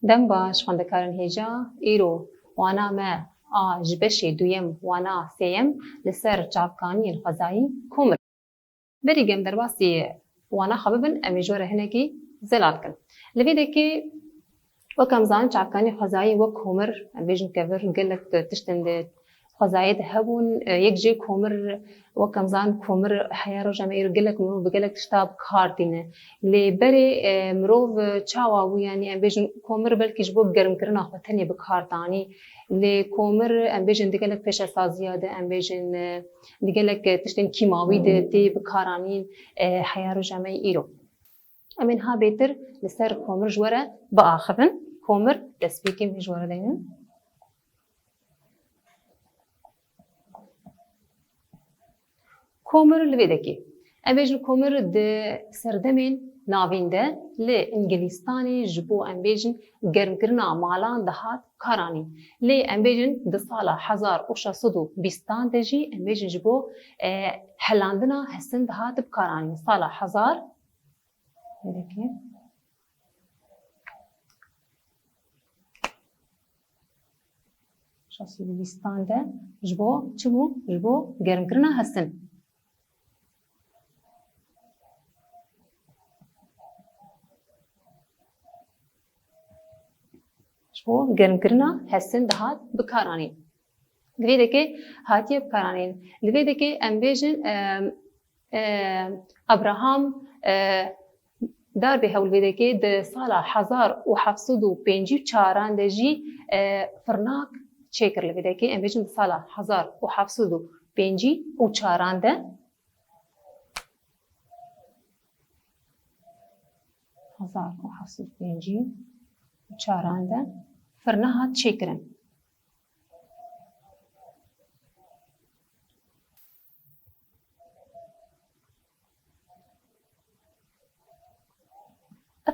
دەم باش خوێندەکاران هێژا ئیرۆ وانا me a ji beşê duyem wana sêyem li ser çavkaniyên xwezayî komir. Berî gem derbasî wana xwe bibin em ê ji we re hinekî zelal bikin. Li vê dekê wek em zanin çavkaniyên xwezayî wek komir em bêjin kevir gelek tiştên di xwezayê de hebûn yek jê komir wek em zanin komir heya roja me îro gelek mirov bi gelek tişta bi kar tîne. Lê berê mirov çawa bû yanî em bêjin komir belkî ji bo germkirina xwe tenê bi kar danî. Lê komir em bêjin di gelek pêşesaziya de em bêjin di gelek tiştên kîmawî de tê bi kar anîn heya roja me îro. Em ê niha bêtir li ser komir ji we re biaxivin. Komir destpêkên wê ji we re deynin. Komir li vê dekê em bêjin komir di serdemên navîn de li Ingilistanê ji bo em bêjin germkirina malan de hat karanîn. Lê em bêjin di sala 1620 de jî em bêjin ji bo helandina hesin de hat bikaranîn. Sala 1620 de ji bo çi bû? Ji bo germkirina hesin. O germkirina hesin de hat bikaranîn. Li vê dekê hatiye bikaranîn. Li vê dekê em bêjin Abraham darbê hewl vê dekê di sala 1754 de jî firnak çêkir li vê dekê em bêjin di sala 1754 de 1754 de firna hat çêkirin.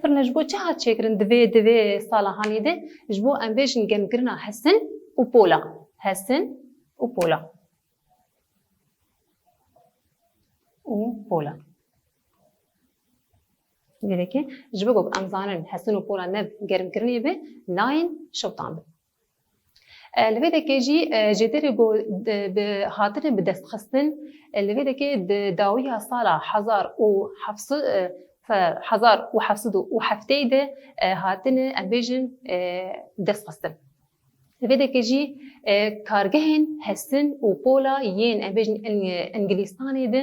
Firna ji bo çi hat çêkirin divê salahanî de ji bo em bêjin gemkirina hesin û pola. Hesin û pola. Vê dekê ji bo em zanin hesin û pola nev germkirinê be nayên şewtan bin. Li vê dekê jî jêderê hatine bi destxistin li vê dekê di dawiya sala 1707 de hatine em bêjin destxistin. Li vê dekê jî kargehên hesin û pola yên em bêjin Ingilistanê de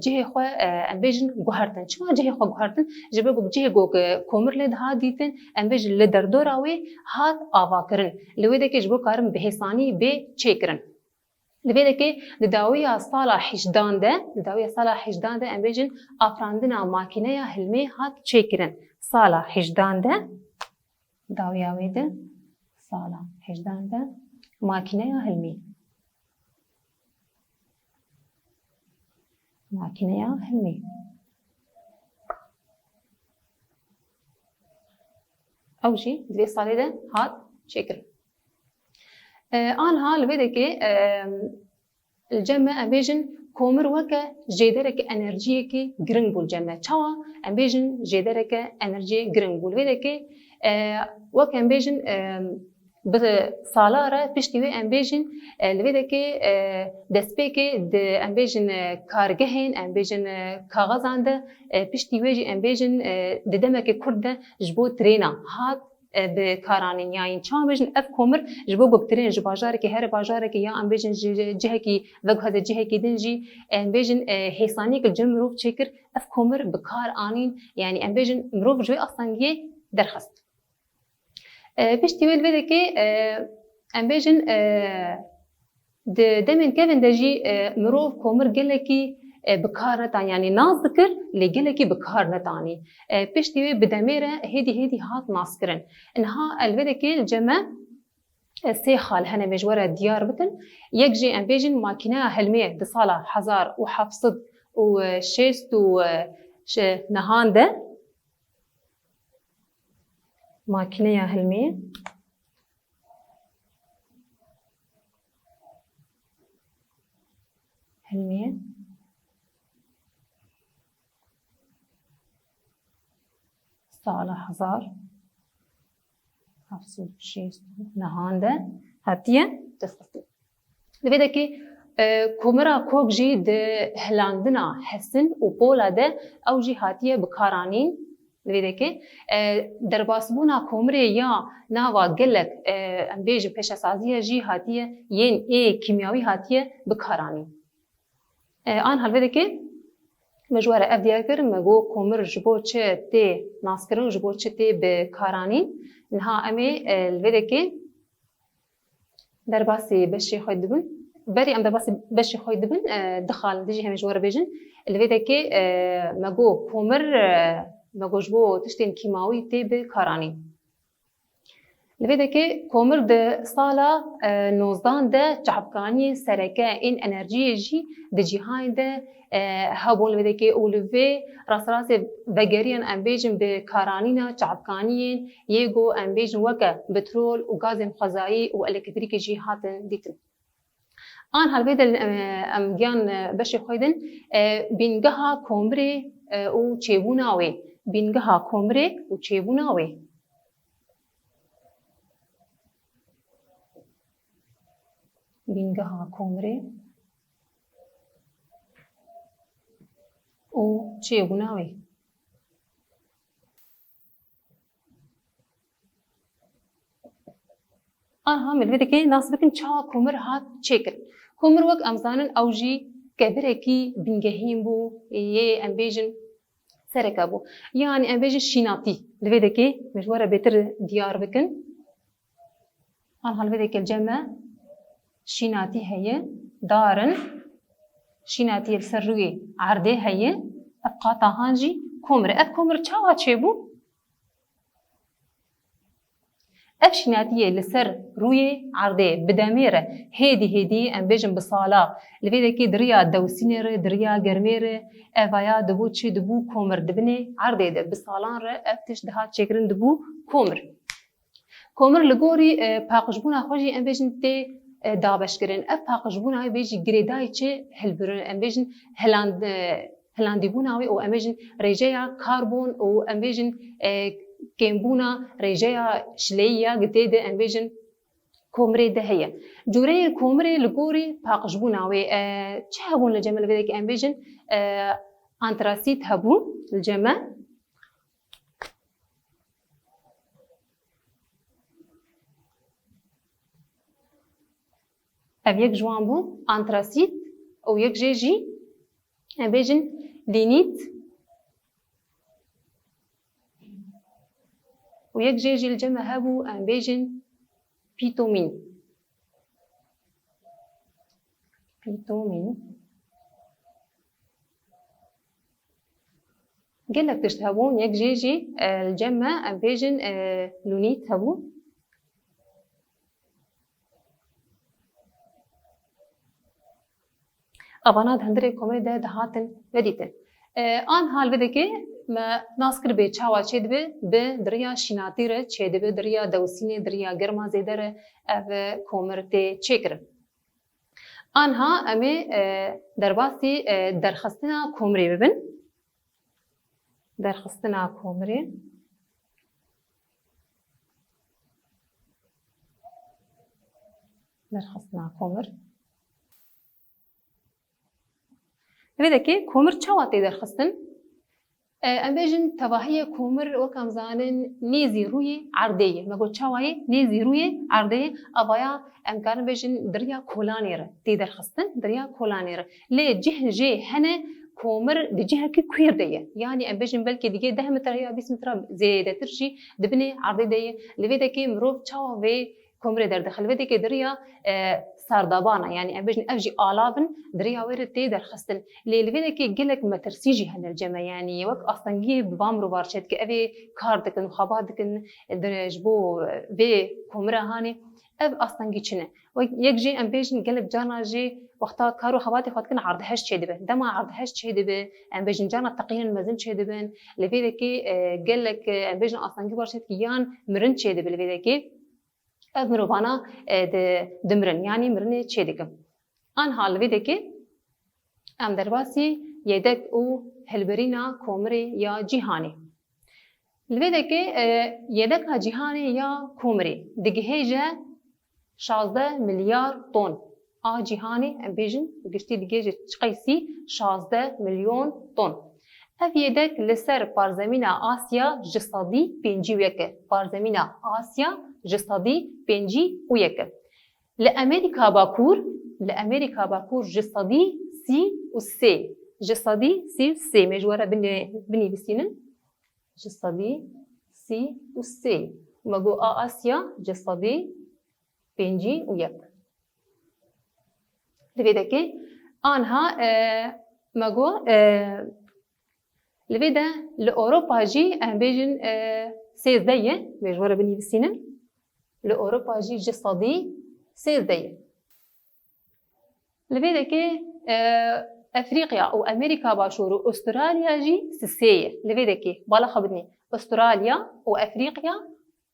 cihê xwe em bêjin guhertin. Çima cihê xwe guhertin? Ji bo cihê komir lê de hat dîtin em bêjin li derdora wê hat avakirin. Li wê dekê ji bo karin bi hêsanî bê çêkirin. Li vê dekê di dawiya sala 18 de em bêjin afirandina makîneya hilmê hat çêkirin. Sala 18 de dawiya wê de sala 18 de makîneya hilmê. Makîneya hilmê. Ew jî di vê salê de hat çêkirin. Aniha li vê dekê li cem me em bêjin komir weke jêdereke enerjiyekî giring bû li cem me. Çawa em bêjin jêdereke enerjiyê giring bû? Li vê dekê wek em bêjin bi sala re piştî wê em bêjin li vê dekê destpêkê di em bêjin kargehên em bêjin kaxezan de piştî wê jî em bêjin di demekê Kurd de ji bo trêna hat bi karanîn yayîn. Çawa bêjin ev komir ji bo gottirên ji bajarekê herê bajarekê ya em bêjin ji cihekî veguheze cihekî din jî em bêjin hêsaniyek li cem mirov çêkir ev komir bi kar anîn yanî em bêjin mirov ji wê astangiyê derxist. Piştî wê li vê dekê em bêjin di demên kevin de jî mirov komir gelekî bi kar nedan yanî naz dikir lê gelekî bi kar nedanî. Piştî wê bi demê re hêdî hat naskirin. Niha li vê dekê li cem me sê xal hene me ji we re diyar bikin. Yek jî em bêjin makîneya hilmê di sala 1769 de makîneya hilmê sala 1769 706 نهان ده هاتیه دستخستن لبیده که کومرا کوک جی ده هلاندنا حسن و پولا ده او جی هاتیه بکارانین لبیده که درباسبونا کومره یا ناوا گلک امبیج پیش سازیه جی هاتیه ین کیمیاوی هاتیه بکارانین آن هلویده که مجواره اف دیار کر مگو کومر جبو چه تی ناسکرن جبو چه تی بکارانین نها امی لبیده که درباسی بشی خواهد دبن بری ام درباسی بشی خواهد دبن دخال دیجی همه جوار بیجن الویده که مگو کومر مگو جبو تشتین کیماوی تی به کارانی الویده که کومر ده سالا نوزدان ده چعبکانی سرکه این انرژی جی ده جیهان ده هبون الویده که اولوی راس وگریان ام بیجن به کارانینا چعبکانیین یگو ام بیجن وکه بترول و گاز فضایی و الکتریک جی هاتن دیتن آن هلوید ام گیان بشی خویدن بینگها کومره و چیبوناوی بینگها کومره و چیبوناوی بینگها کومره و چیبوناوی آنها ملویده که ناس بکن چا کومر هات چیکر کومر وک امزانن اوجی کبره کی بینگهیم بو یه امبیجن سرکه بو یعنی امبیجن شیناتی لویده که مجواره بهتر دیار بکن آنها لویده که الجمع شیناتی هیه دارن شیناتی السروی عرده هیه افقاتا هانجی کومره اف کومر چاوا چه بو اف شیناتیه لسر روی عرده بداميره هدي ام بيجن بصالا لفيدا كي دريا دوسينير دريا گرميره افايا دبو تشي دبو كومر دبني عرده ده بصالان ر افتش دها تشكرن دبو كومر لغوري باقجبونا خوجي ام بيجن تي دابش کرن اف باقجبونا بيجي گريداي تشي هلبرن ام بيجن هلاندي بوناوي او ام بيجن ريجيا كربون او ام بيجن كيمبونا رجايا شليا جديدة انفيجن كومري ده هي جوري كومري لغوري باقجبونا وي تشابون لجمال بدك انفيجن انتراسيت هبون الجمع اب يك جوان بو انتراسيت او يك جيجي انفيجن لينيت ويك جيجي الجمع هابو ام بيجن بيتومين قال لك تشتهبون يك جيجي الجمع ام بيجن لونيت هابو ابانات هندري كومري ده دهاتن وديتن آن حال بده که ما ناسکر به چاوا چید به دریا شیناتی ره چید به دریا دوسینه دریا گرما زیده ره او کومرته چکر آنها امی درباسی درخستنا کومری ببین درخستنا کومری درخستنا کومر بده که کومر چاواتی درخستن ام بیجن تواهی کومر وکم زانن نیزی روی عرضه مگو چاوای نیزی روی عرضه ابایا امکان بیجن دریا کولانیر تی درخستن دریا کولانیر لی جه هنه کومر دجه کی کویر دیه یعنی ام بیجن بلکه دیگه 10 متر یا 20 متر زیاده ترشی دبنی عرضه دیه لویده که مروف چاوا و کومر در داخل ویده که دریا سردابانا يعني أبجن أفجي آلافن دريا وير تي درخستن ليلفيدا كي جلك ما ترسيجي هالجمع يعني وقت أصلا جيب بامرو بارشت كأبي كاردكن وخبادكن درجبو في كومرا هاني أب أصلا جيتشنا ويجي أبجن جلب جانا جي وقتا كارو خباتي خاطكن عرضهاش شيدبه دما عرضهاش شيدبه أبجن جانا تقيين مزن شيدبن لفيدا كي جلك أبجن أصلا جيب بارشت كيان مرن شيدبه لفيدا كي اف مروفانا دمرن يعني مرنه چيدكم ان حال ويدكي ام درباسي يدك او هلبرينا كومري يا جيهاني لبدك يدك جهاني يا كومري دقهيجة 16 مليار طن جهاني ام بيجن وقشتي دقيجة تقيسي 16 مليون طن اف يدك لسر بارزمينا آسيا جسدي بينجي ويك بارزمينا آسيا جسدي بينجي ويك لأمريكا باكور جسدي سي وسي جسدي سي وسي مجورة بني بسينن جسدي سي وسي مجو آسيا جسدي بينجي ويك لبيدكي آنها مجو لبيدا لأوروبا جي أم بيجن سيزدية مجورة بني بسينن لأوروبا جي جسدي سيزدية لبيدكي أفريقيا أو أمريكا باشور وأستراليا جي سيسية لبيدكي بالا خبرني أستراليا وأفريقيا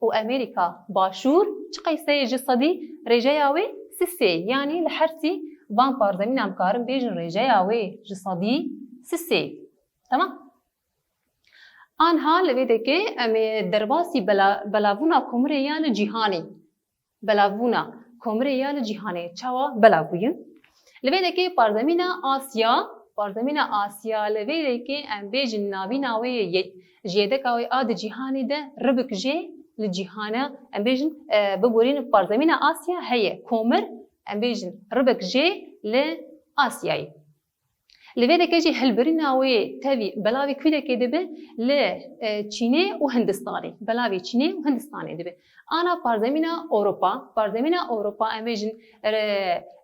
وأمريكا باشور تقيسي جسدي رجاياوي سيسي يعني لحرسي بان بارزمين أمكارم بيجن رجاياوي جسدي سيسي تمام آنها لبيدكي أمي درباسي بلاونا كومريان جيهاني بلاونا كومريان جيهاني تشاوا بلاوين لبيدكي بارزمينا آسيا لبيدكي أم بيجن ناوي جيدكاوي آد جيهاني ده ربك جي للجيهانة أم بيجن ببورين بارزمينا آسيا هي كومر أم بيجن ربك جي لآسياي لبيدكي جي هلبريناوي تبي بلاوي كويدا كدبه لچيني وهندستاني بلاوي چيني وهندستاني دبه أنا بارزمينا أوروبا أمبيجن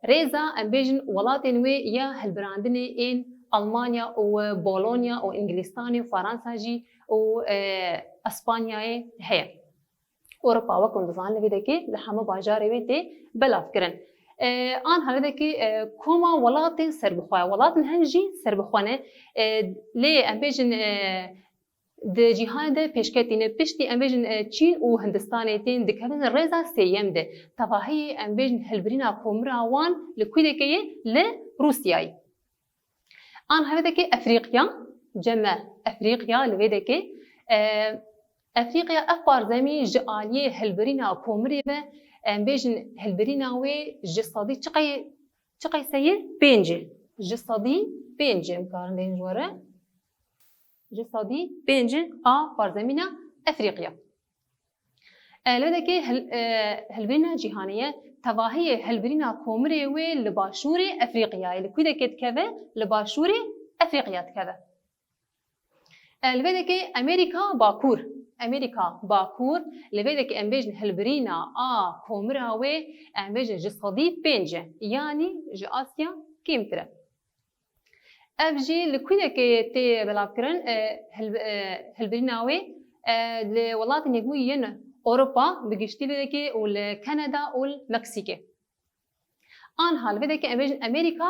ريزا أمبيجن ولاتين وي يا هالبراندني إن ألمانيا وبولونيا وإنجلستاني وفرنسا جي وأسبانيا هي أوروبا وكون دزان لبيدكي لحما باجاري ويتي بلاف كرن آن هلدكي كوما ولاتين سربخوا ولاتين هنجي سربخوانه لي أمبيجن د جهان ده پیشکتینه پشتی امبیجن چین و هندستان تین دکهن رضا سیم ده تفاهی امبیجن هلبرینا کومرا وان لکویده که ل روسیای آن هفته که افریقیا جمع افریقیا لویده که افریقیا افبار زمین جالیه هلبرینا کومری و امبیجن هلبرینا و جسادی چقی سیر پنجه جسادی پنجه مکارن دین جواره جسدي بينج بارزمينا أفريقيا. لذلك هلبرينا جهانية تواهي هلبرينا كومري لباشوري أفريقيا اللي كده كده كذا لباشوري أفريقيا كذا. لذلك أمريكا باكور لذلك أمبيج هلبرينا كومرا أمبيج جسدي بينج يعني جآسيا كيمترة. أفجي لكويدا كي تي بلابكرن هلبريناوي لولات نيجوين أوروبا بجشتي بدكي والكندا والمكسيكي. أنها لبدكي أمريكا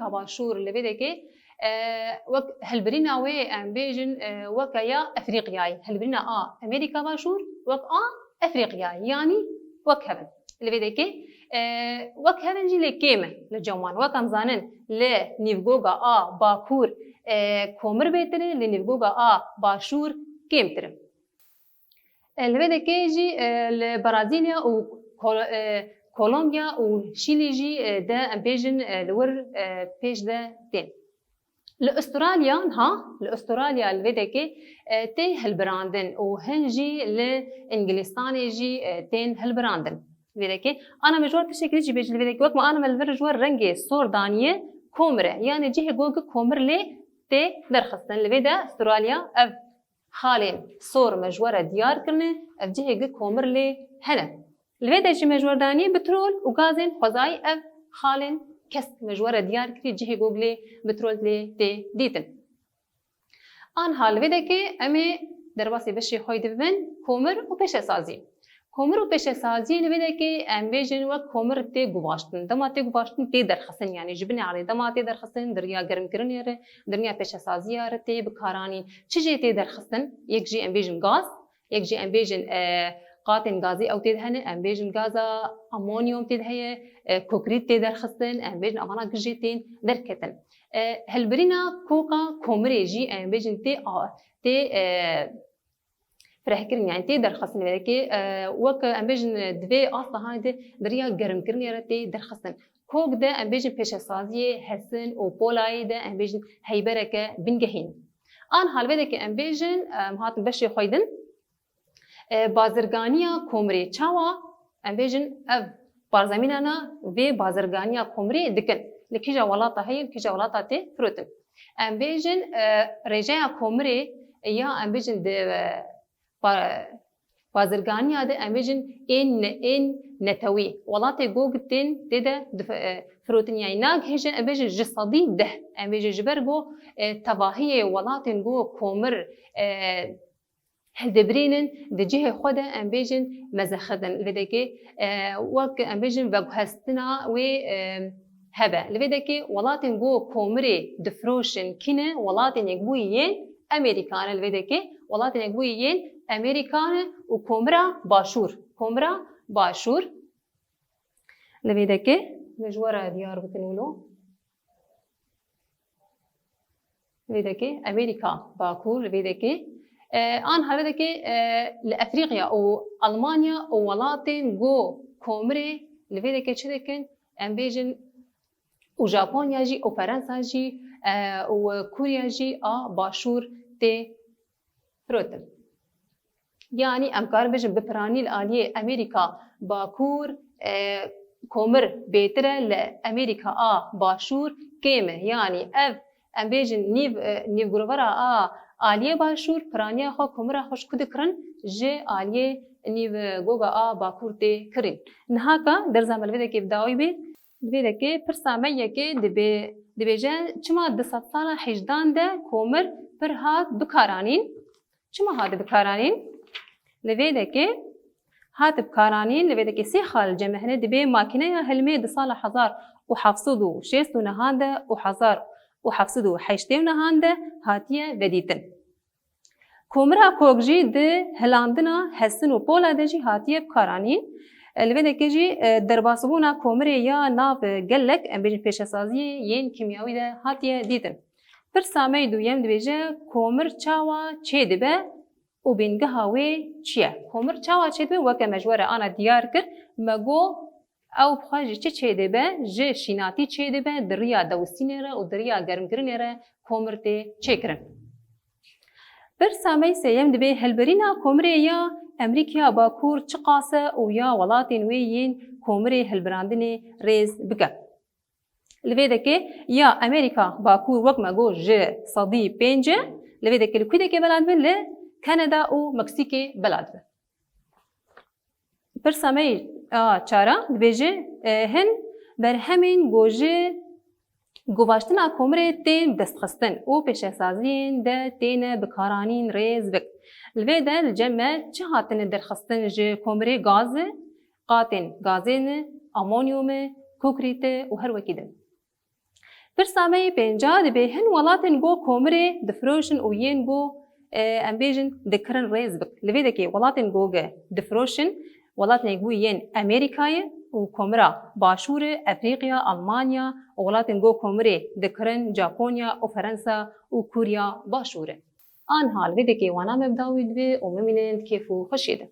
باشور لبدكي وك هلبريناوي أمبيجن وكيا أفريقياي هلبرينا أمريكا باشور وك أفريقياي يعني وكهبن لبدكي وكهبن جي لكيمة لجوان وكم زانن لنيفغوغا باكور كومر بيتره لنيفغوغا باشور كيمتره لبدكي جي لبرازيليا وكولومبيا وشيلي جي دا أمبيجن لور بيج دا تين لأستراليا لبدكي تي هالبراندن وهنجي لإنجلستاني جي تين هالبراندن لذلك أنا مجور تشكيل جي بيج لذلك وقت ما أنا ملفر جور رنجي صور دانية كومرة يعني جيه جوج كومر لي تي درخصن لبدا استراليا أف خالين صور مجورة ديار كرنه أف جيه جوج كومر لي هنا لبدا جي مجور دانية بترول وغازين فضاي أف خالين كسك مجورة ديار كري جيه جوج لي بترول لي تي ديتن أنها لبدا كي أمي درباسي بشي خوي دبن كومر وبيش سازي كومر وبيش سازي لبدا كي أمبيجن وكومر تي جواشتن دما تي جواشتن تي درخصن يعني جبني على دما تي درخصن دريا گرم كرن يره دريا بيش سازي ياره تي بكاراني چجي تي درخصن يك جي أمبيجن غاز يك جي أمبيجن قاتن غازي أو تدهن أمبيجن غازا أمونيوم تدهي كوكريت تي درخصن أمبيجن أمانا جيتين دركتن هالبرينا كوكا كومري جي أمبيجن تي فرهكرين يعني تي درخصن ولكن وك أمبيجن دوي أصلا هايدة دريا جرم كرني رتي درخصن كوك ده أمبيجن بيش سازية حسن وبولاي ده أمبيجن هيبركة بنجهين آن حال بدك أمبيجن هات بشي خيدن بازرگانیا کومری چاوا أمبيجن أف بارزمینانا و بازرگانیا کومری دکن لکیجا ولاتا هی لکیجا ولاتا تی فروتن أمبيجن رجاء کومری یا أمبيجن ده بازرگانیا ده أمبيجن این نتوی ولاتي گوگتن ده فروتن يعني ناگ هيجن أمبيجن جسدي ده أمبيجن جبرگو تباهي ولاتن گو کومر هالدبرينن دجيه خدا أمبيجن مزخدن لذلك وك أمبيجن بجهستنا و هبا لذلك ولاتن جو كومري دفروشن كنا ولاتن يجبويين أمريكان لذلك ولاتن يجبويين أمريكان وكومرا باشور لذلك مجورة ديار بتنولو لذلك أمريكا باكور لذلك آن هذا كي لأفريقيا أو ألمانيا أو ولاتين جو كومري لفيدا كي شدكن أمبيجن وجابونيا جي أو فرنسا جي وكوريا جي باشور تي فروتن يعني أمكار بيجن ببراني الآلية أمريكا باكور كومر بيترة لأمريكا باشور كيمة يعني أمبيجن نيف غروفرا آلیه باشور پرانیا خو کمره خوش کد کرن جه آلیه نیو گوگا باکور تی کرین نها کا در زمان ویده که بداوی بید ویده که پرسامه که دبی جه چما 200 سال حجدان ده کمر پر هات بکارانین چما هات بکارانین لویده که هات بکارانین لویده که 3 خال جمهنه دبی ماکینه هلمه 2 سال 1706 نهانده و 1708 نهانده هاتیه ودیتن. کومرا کوگجی ده هلاندنا حسن و پولا ده جی هاتیه بکارانین. الویده که جی درباسبونا کومری یا ناف گلک امبیجن پیشسازی ین کیمیاوی ده هاتیه دیتن. پر سامه دویم دویجه کومر چاوا چه دبه و بینگه هاوی چیه؟ کومر چاوا چه دبه وکه مجوره آنا دیار کر مگو او بخواجه چه دبه جه شیناتی چه دبه دریا دوستینه را و دریا گرمگرینه را کومرته چه کرن. بر سامه سیم دبه هلبرینا کومره یا امریکا باکور چه قاسه و یا ولاتین ویین کومره هلبراندنه ریز بگه. لویده که یا امریکا باکور وقت مگو جه صدی پنجه لویده که لکویده که بلاد بین لی کانادا و مکسیک بلاد بین. بر سامه چارا دبیجه هن بر همین گوجه گواشتن کومره تین دستخستن و پیشسازین ده تین بکارانین ریز بک. الویده الجمع چه هاتن درخستن جه کومره گازه قاتن گازین امونیوم کوکریته و هر وکیدن. بر سامه پنجا دبی هن ولاتن گو کومره دفروشن و ین گو امبیجن دکرن ریز بک. الویده که ولاتن گوگه دفروشن ولاتن يقوين أمريكا وكومرا باشور أفريقيا ألمانيا ولاتن جو كومري ذكرن جابونيا وفرنسا وكوريا باشورة. آن حال ودكي وانا مبداوي دوي وممنن كيفو خشيده.